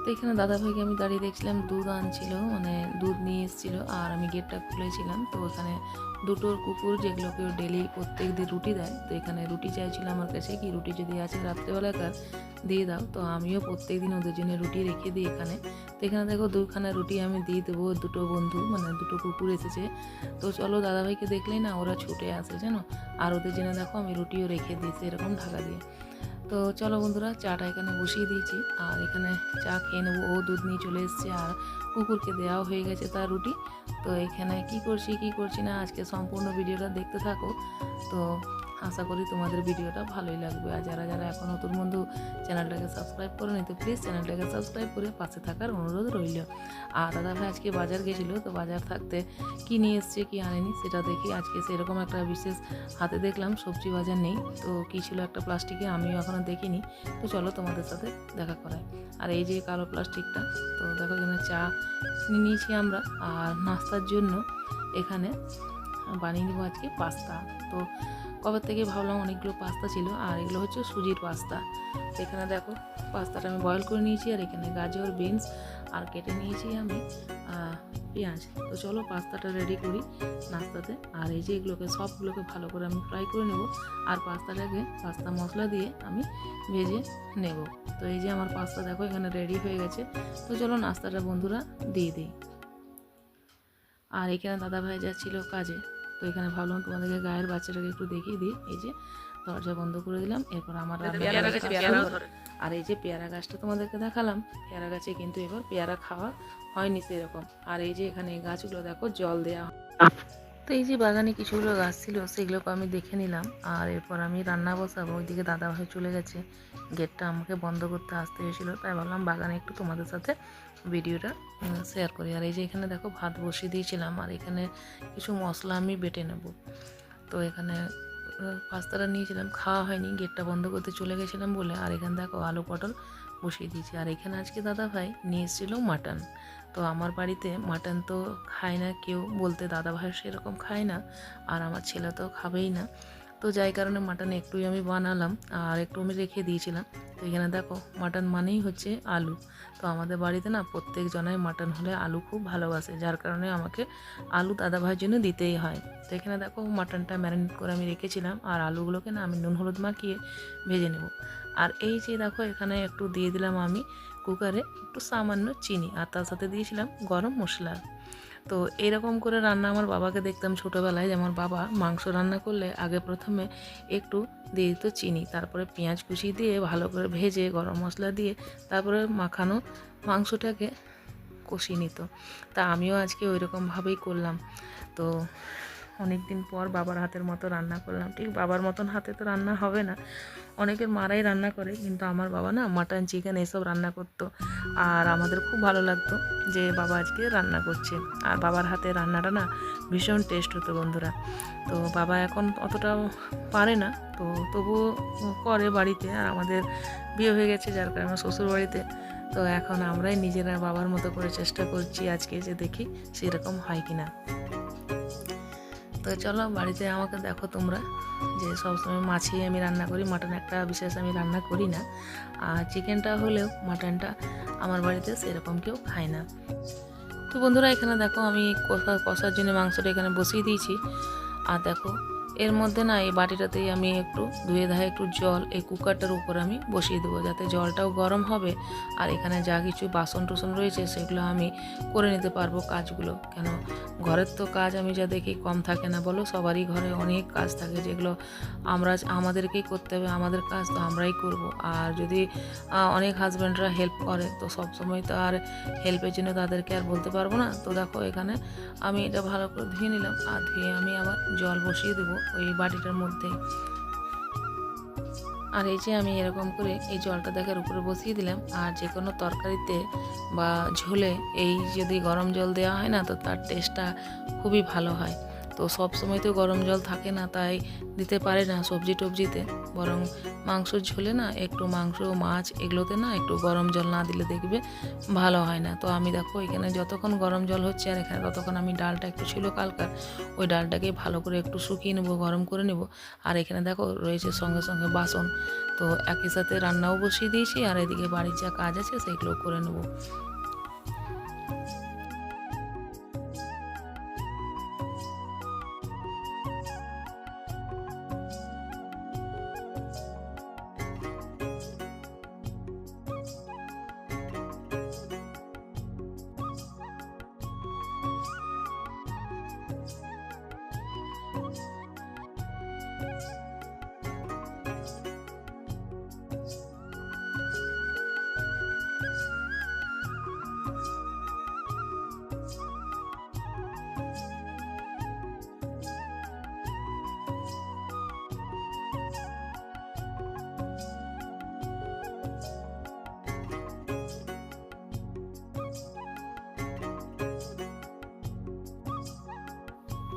তো এখানে দাদাভাইকে আমি দাঁড়িয়ে দেখছিলাম, দুধ আনছিল, মানে দুধ নিয়ে এসেছিলো, আর আমি গেটটা খুলেছিলাম। তো এখানে দুটোর কুকুর, যেগুলোকে ডেলি প্রত্যেক দিন রুটি দেয়, তো এখানে রুটি চাইছিল আমার কাছে, কি রুটি যদি আছে রাত্রেবেলাকার দিয়ে দাও। তো আমিও প্রত্যেক দিন ওদের জন্য রুটি রেখে দিই এখানে। তো এখানে দেখো দুখানা রুটি আমি দিয়ে দেবো, দুটো বন্ধু মানে দুটো কুকুর এসেছে। তো চলো, দাদাভাইকে দেখলেই না ওরা ছুটে আসে জানো, আর ওদের জন্য দেখো আমি রুটিও রেখে দিয়েছি এরকম ঢাকা দিয়ে। তো চলো বন্ধুরা, চাটা এখানে বসিয়ে দিয়েছি, আর এখানে চা খেয়ে নেবো। ও দুধ নিয়ে চলে এসছে, আর কুকুরকে দেওয়াও হয়ে গেছে তার রুটি। তো এখানে কি করছি না আজকে সম্পূর্ণ ভিডিওটা দেখতে থাকো। তো আশা করি তোমাদের ভিডিওটা ভালোই লাগবে। আর যারা যারা এখন নতুন বন্ধু চ্যানেলটাকে সাবস্ক্রাইব করে নিতে, প্লিজ চ্যানেলটাকে সাবস্ক্রাইব করে পাশে থাকার অনুরোধ রইল। আর দাদাভাই আজকে বাজার গেছিলো, তো বাজার থাকতে কি নিয়ে এসছে কি আনেনি সেটা দেখি। আজকে সেরকম একটা বিশেষ হাতে দেখলাম সবজি বাজার নেই, তো কী ছিল একটা প্লাস্টিকে, আমিও এখনও দেখিনি। তো চলো তোমাদের সাথে দেখা করাই। আর এই যে কালো প্লাস্টিকটা, তো দেখো এখানে চা নিয়েছি আমরা, আর নাস্তার জন্য এখানে বানিয়ে নেবো আজকে পাস্তা। তো কবে থেকে ভাবলাম, অনেকগুলো পাস্তা ছিল, আর এগুলো হচ্ছে সুজির পাস্তা। তো এখানে দেখো পাস্তাটা আমি বয়েল করে নিয়েছি, আর এখানে গাজর, বিনস আর কেটে নিয়েছি আমি পেঁয়াজ। তো চলো পাস্তাটা রেডি করি নাস্তাতে। আর এই যে এগুলোকে সবগুলোকে ভালো করে আমি ফ্রাই করে নেব, আর পাস্তাটাকে পাস্তা মশলা দিয়ে আমি ভেজে নেব। তো এই যে আমার পাস্তা দেখো এখানে রেডি হয়ে গেছে। তো চলো নাস্তাটা বন্ধুরা দিয়ে দিই। আর এখানে দাদাভাই যাচ্ছিল কাজে, তো এখানে ভাবলাম তোমাদেরকে গায়ের বাচ্চাটাকে একটু দেখিয়ে দিই। এই যে দরজা বন্ধ করে দিলাম, এরপর আমার আর এই যে পেয়ারা গাছটা তোমাদেরকে দেখালাম, পেয়ারা গাছে কিন্তু এবার পেয়ারা খাওয়া হয়নি সেরকম। আর এই যে এখানে এই গাছগুলো দেখো জল দেওয়া। তো এই যে বাগানে কিছুগুলো গাছ ছিল, সেগুলোকে আমি দেখে নিলাম, আর এরপর আমি রান্না বসাবো। ওইদিকে দাদাভাই চলে গেছে, গেটটা আমাকে বন্ধ করতে আসতে হয়েছিল, তাই ভাবলাম বাগানে একটু তোমাদের সাথে ভিডিওটা শেয়ার করি। আর এই যে এখানে দেখো ভাত বসিয়ে দিয়েছিলাম, আর এখানে কিছু মশলা আমি বেটে নেব। তো এখানে পাস্তাটা নিয়েছিলাম, খাওয়া হয়নি, গেটটা বন্ধ করতে চলে গেছিলাম বলে। আর এখানে দেখো আলু পটল বসিয়ে দিয়েছি। আর এখানে আজকে দাদাভাই নিয়ে এসেছিলো মাটন। তো আমার বাড়িতে মাটন তো খায় না কেউ, বলতে দাদাভাই সেরকম খায় না, আর আমার ছেলে তো খাবেই না। তো যাই কারণে মাটন একটুই আমি বানালাম, আর একটু আমি রেখে দিয়েছিলাম। তো এখানে দেখো মাটন মানেই হচ্ছে আলু। তো আমাদের বাড়িতে না প্রত্যেক জনাই মাটন হলে আলু খুব ভালোবাসে, যার কারণে আমাকে আলু দাদাভাইয়ের জন্য দিতেই হয়। তো এখানে দেখো মাটনটা ম্যারিনেট করে আমি রেখেছিলাম, আর আলুগুলোকে না আমি নুন হলুদ মাখিয়ে ভেজে নেব। আর এই যে দেখো এখানে একটু দিয়ে দিলাম আমি কুকারে একটু সামান্য চিনি, আর তার সাথে দিয়েছিলাম গরম মশলা। তো এরকম করে রান্না আমার বাবাকে দেখতাম ছোটোবেলায়, যেমন বাবা মাংস রান্না করলে আগে প্রথমে একটু দিয়ে দিত চিনি, তারপরে পেঁয়াজ কুচি দিয়ে ভালো করে ভেজে গরম মশলা দিয়ে তারপরে মাখানো মাংসটাকে কষিয়ে নিত। তা আমিও আজকে ওই রকমভাবেই করলাম। তো অনেক দিন পর বাবার হাতের মতো রান্না করলাম। ঠিক বাবার মতন হাতে তো রান্না হবে না, অনেকের মারাই রান্না করে, কিন্তু আমার বাবা না মাটন চিকেন এসব রান্না করতো, আর আমাদের খুব ভালো লাগতো যে বাবা আজকে রান্না করছে। আর বাবার হাতে রান্নাটা না ভীষণ টেস্ট হতো বন্ধুরা। তো বাবা এখন অতটা পারে না, তো তবুও করে বাড়িতে। আর আমাদের বিয়ে হয়ে গেছে, যার কারণে শ্বশুর বাড়িতে। তো এখন আমরাই নিজেরা বাবার মতো করে চেষ্টা করছি আজকে, যে দেখি সেরকম হয় কিনা। তো চলো বাড়িতে আমাকে দেখো তোমরা, যে সবসময় মাছই আমি রান্না করি, মাটন একটা বিশেষ আমি রান্না করি না। আর চিকেনটা হলেও মাটনটা আমার বাড়িতে সেরকম কেউ খায় না। তো বন্ধুরা এখানে দেখো আমি কষার জন্য মাংসটা এখানে বসিয়ে দিয়েছি। আর দেখো এর মধ্যে না এই বাটিটাতেই আমি একটু ধুয়ে ধায়ে একটু জল এই কুকারটার উপর আমি বসিয়ে দেবো, যাতে জলটাও গরম হবে। আর এখানে যা কিছু বাসন টুসন রয়েছে সেগুলো আমি করে নিতে পারবো কাজগুলো। কেন ঘরের তো কাজ আমি যা দেখি কম থাকে না বলো, সবারই ঘরে অনেক কাজ থাকে, যেগুলো আমাদেরকেই করতে হবে, আমাদের কাজ তো আমরাই করব। আর যদি অনেক হাজব্যান্ডরা হেল্প করে, তো সব সময় তো আর হেল্পের জন্য তাদেরকে আর বলতে পারবো না। তো দেখো এখানে আমি এটা ভালো করে ধুয়ে নিলাম, আর ধুয়ে আমি আবার জল বসিয়ে দেবো ওই বাটিটার মধ্যে। আর এই যে আমি এরকম করে এই জলটা দেখার উপরে বসিয়ে দিলাম। আর যে কোনো তরকারিতে বা ঝোলে এই যদি গরম জল দেওয়া হয় না, তো তার টেস্টটা খুবই ভালো হয়। তো সব সময় তো গরম জল থাকে না, তাই দিতে পারে না সবজি টবজিতে। বরং মাংসর ঝোলে না একটু মাংস মাছ এগুলোতে না একটু গরম জল না দিলে দেখবে ভালো হয় না। তো আমি দেখো এখানে যতক্ষণ গরম জল হচ্ছে আর এখানে ততক্ষণ আমি ডালটা একটু ছিল কালকার, ওই ডালটাকে ভালো করে একটু শুকিয়ে নেবো, গরম করে নেব। আর এখানে দেখো রয়েছে সঙ্গে সঙ্গে বাসন, তো একই সাথে রান্নাও বসিয়ে দিয়েছি আর এদিকে বাড়ির যা কাজ আছে সেগুলো করে নেব।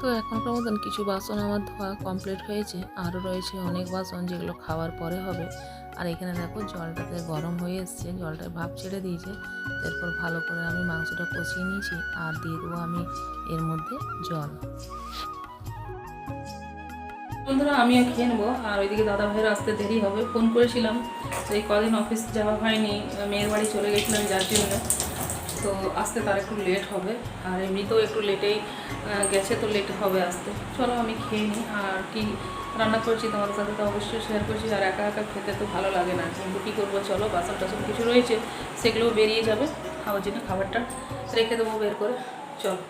তো এখনকার মতন কিছু বাসন আমার ধোয়া কমপ্লিট হয়েছে, আরও রয়েছে অনেক বাসন যেগুলো খাওয়ার পরে হবে। আর এখানে দেখো জলটাতে গরম হয়ে এসছে, জলটায় ভাপ ছেড়ে দিয়েছে। এরপর ভালো করে আমি মাংসটা কষিয়ে নিয়েছি আর দিয়ে দেবো আমি এর মধ্যে জল। বন্ধুরা আমিও খেয়ে নেবো, আর ওইদিকে দাদা ভাইয়ের আসতে দেরি হবে। ফোন করেছিলাম, তো এই কদিন অফিস যাওয়া হয়নি, মেয়ের বাড়ি চলে গেছিলাম যার জন্য, তো আসতে তার একটু লেট হবে। আর এমনিতেও একটু লেটেই গেছে, তো লেট হবে আসতে। চলো আমি খেয়ে নিই, আর কি রান্না করছি তোমাদের সাথে তো অবশ্যই শেয়ার করছি। আর একা একা খেতে তো ভালো লাগে না, কিন্তু কী করবো, চলো বাসন টাসন কিছু রয়েছে সেগুলোও বেরিয়ে যাবে, খাওয়ার জন্য খাবারটা রেখে দেবো বের করে। চলো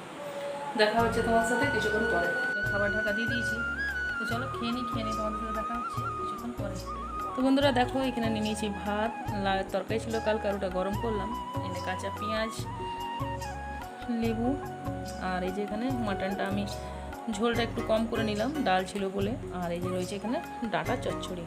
দেখা হচ্ছে তোমার সাথে কিছুক্ষণ পরে। খাবার ঢাকা দিয়ে দিয়েছি, তো চলো খেয়ে নিই তোমাদের সাথে দেখা হচ্ছে কিছুক্ষণ পরে। তো বন্ধুরা দেখো এখানে নিয়ে নিয়েছি ভাত, তরকারি ছিল কালকার, ওটা গরম করলাম, এনে কাঁচা পেঁয়াজ লেবু, আর এই যে এখানে মাটনটা আমি ঝোলটা একটু কম করে নিলাম, ডাল ছিল বলে। আর এই যে রয়েছে এখানে ডাঁটা চচ্চড়ি।